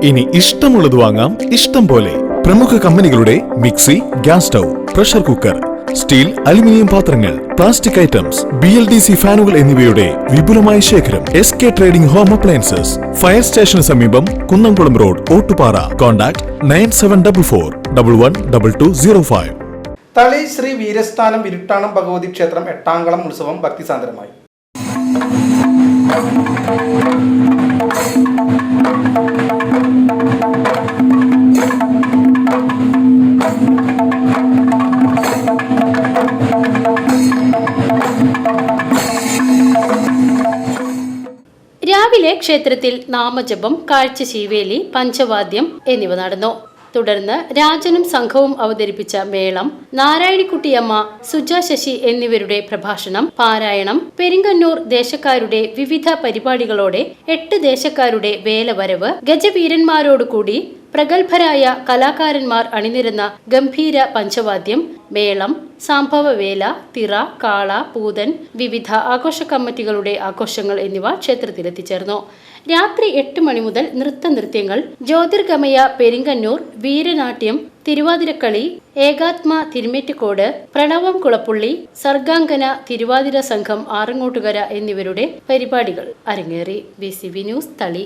ഇനി ഇഷ്ടമുള്ളത് വാങ്ങാം ഇഷ്ടം പോലെ. പ്രമുഖ കമ്പനികളുടെ mixie, gas stove, pressure cooker, steel, aluminium പാത്രങ്ങൾ, പ്ലാസ്റ്റിക് ഐറ്റംസ്, BLDC ഫാനുകൾ എന്നിവയുടെ വിപുലമായ ശേഖരം. SK trading home appliances, fire സ്റ്റേഷന് സമീപം, കുന്നംകുളം റോഡ്, ഓട്ടുപാറ. കോൺടാക്ട് 9744112205. തളി ശ്രീ വീരസ്ഥാനം ഇരുട്ടാണം ഭഗവതി ക്ഷേത്രം എട്ടാംകളം ഉത്സവം ഭക്തിസാന്ദ്രമായി. രാവിലെ ക്ഷേത്രത്തിൽ നാമജപം, കാഴ്ച ശീവേലി, പഞ്ചവാദ്യം എന്നിവ നടന്നു. തുടർന്ന് രാജനും സംഘവും അവതരിപ്പിച്ച മേളം, നാരായണിക്കുട്ടിയമ്മ, സുജ ശശി എന്നിവരുടെ പ്രഭാഷണം, പാരായണം, പെരിങ്ങന്നൂർ ദേശക്കാരുടെ വിവിധ പരിപാടികളോടെ 8 ദേശക്കാരുടെ വേലവരവ്, ഗജവീരന്മാരോടുകൂടി പ്രഗത്ഭരായ കലാകാരന്മാർ അണിനിരന്ന ഗംഭീര പഞ്ചവാദ്യം, മേളം, സംഭവവേല, തിറ, കാള, പൂതൻ, വിവിധ ആഘോഷ കമ്മിറ്റികളുടെ ആഘോഷങ്ങൾ എന്നിവ ക്ഷേത്രത്തിലെത്തിച്ചേർന്നു. രാത്രി 8 മണി മുതൽ നൃത്തങ്ങൾ, ജ്യോതിർഗമയ പെരിങ്ങന്നൂർ, വീരനാട്യം, തിരുവാതിരക്കളി, ഏകാത്മ തിരുമേറ്റുകോട്, പ്രണവം കുളപ്പുള്ളി, സർഗാംഗന തിരുവാതിര സംഘം ആറങ്ങോട്ടുകര എന്നിവരുടെ പരിപാടികൾ അരങ്ങേറി. BCV ന്യൂസ്, തളി.